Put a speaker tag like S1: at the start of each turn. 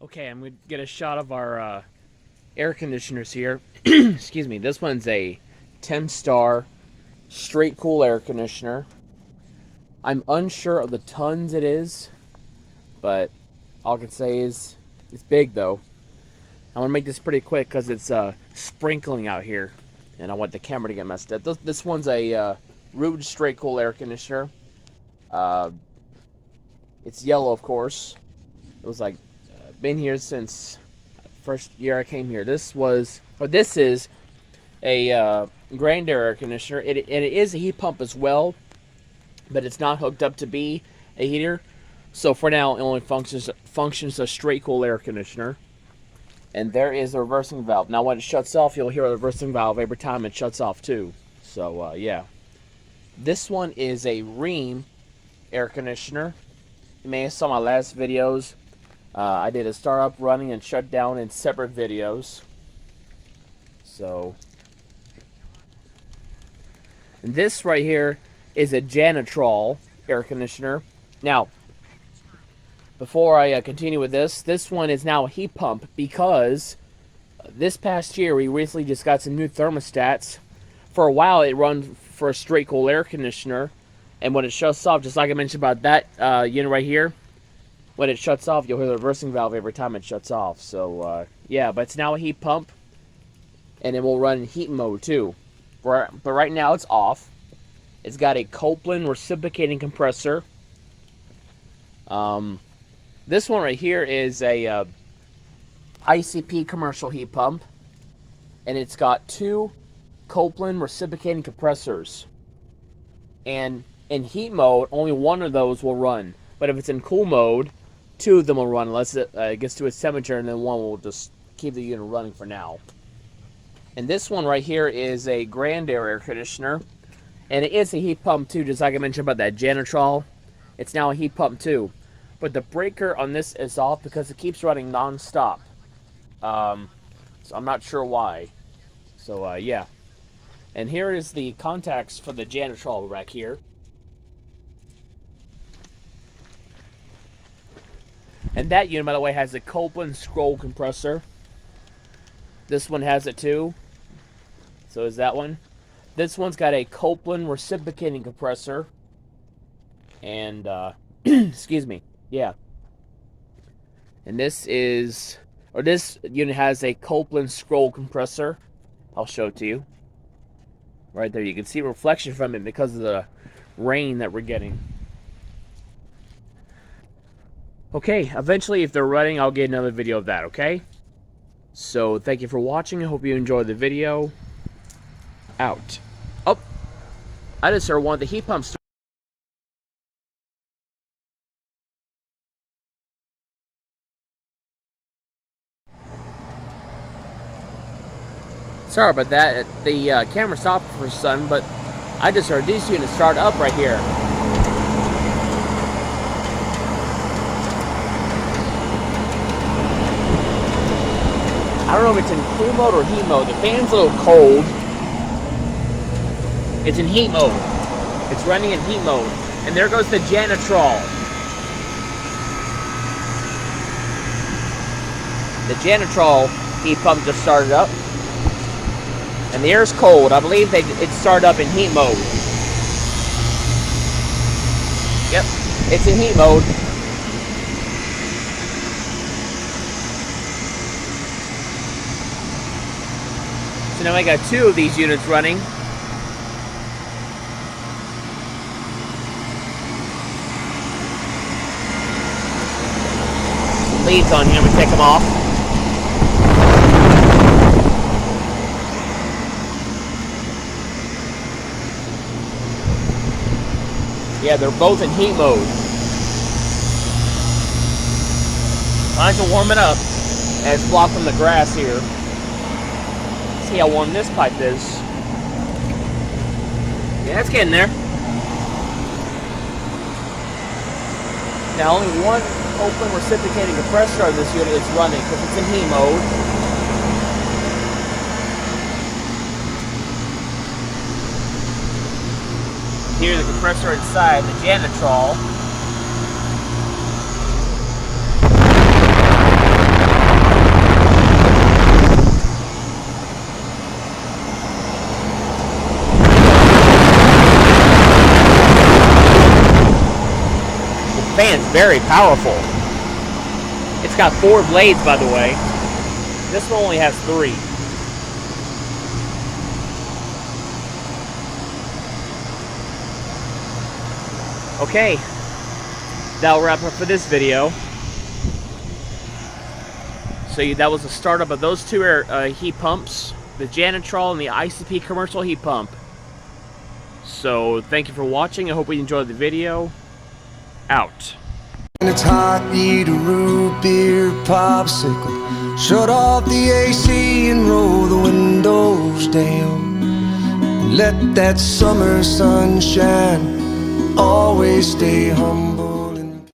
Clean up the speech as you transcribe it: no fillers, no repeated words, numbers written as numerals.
S1: Okay, I'm going to get a shot of our air conditioners here. Excuse me. This one's a 10-star straight cool air conditioner. I'm unsure of the tons it is, but all I can say is it's big though. I want to make this pretty quick because it's sprinkling out here, and I want the camera to get messed up. This one's a Rude straight cool air conditioner. Uh, it's yellow, of course. It was like been here since first year I came here. This is a Grand air conditioner. And it is a heat pump as well, but it's not hooked up to be a heater. So for now, it only functions as straight cool air conditioner. And there is a reversing valve. Now when it shuts off, you'll hear a reversing valve every time it shuts off too. So yeah. This one is a Rheem air conditioner. You may have saw my last videos. I did a startup, running, and shut down in separate videos. So, and this right here is a Janitrol air conditioner. Now, before I continue with this one is now a heat pump because this past year we recently just got some new thermostats. For a while it run for a straight cool air conditioner, and when it shuts off, just like I mentioned about that unit right here, when it shuts off, you'll hear the reversing valve every time it shuts off. So, yeah, but it's now a heat pump, and it will run in heat mode, too. But right now, it's off. It's got a Copeland reciprocating compressor. This one right here is a ICP commercial heat pump, and it's got two Copeland reciprocating compressors. And in heat mode, only one of those will run. But if it's in cool mode, two of them will run unless it gets to its temperature, and then one will just keep the unit running for now. And this one right here is a Grand air conditioner, and it is a heat pump too, just like I mentioned about that Janitrol. It's now a heat pump too, but the breaker on this is off because it keeps running non-stop. So I'm not sure why. So yeah. And here is the contacts for the Janitrol rack here. And that unit, by the way, has a Copeland scroll compressor. This one has it too. So is that one. This one's got a Copeland reciprocating compressor. And, excuse me, yeah. And this unit has a Copeland scroll compressor. I'll show it to you. Right there, you can see a reflection from it because of the rain that we're getting. Okay, eventually if they're running, I'll get another video of that, okay? So, thank you for watching. I hope you enjoyed the video. Out. Oh, I just heard one of the heat pumps. Sorry about that. The camera stopped for some, but I just heard these units start up right here. I don't know if it's in cool mode or heat mode. The fan's a little cold. It's in heat mode. It's running in heat mode. And there goes the Janitrol. The Janitrol heat pump just started up. And the air's cold. I believe it started up in heat mode. Yep, it's in heat mode. So now I got two of these units running. Leads on here, we take them off. Yeah, they're both in heat mode. I can warm it up and it's blocked from the grass here. See how warm this pipe is. Yeah, it's getting there. Now only one Copeland reciprocating compressor of this unit is running because it's in heat mode. Here's the compressor inside, the Janitrol. Fan's very powerful. It's got 4 blades, by the way. This one only has 3. Okay, that'll wrap up for this video. So that was the startup of those 2 heat pumps, the Janitrol and the ICP commercial heat pump. So thank you for watching. I hope you enjoyed the video. Out.
S2: And it's hot, eat a root beer popsicle. Shut off the AC and roll the windows down. And let that summer sunshine always stay humble.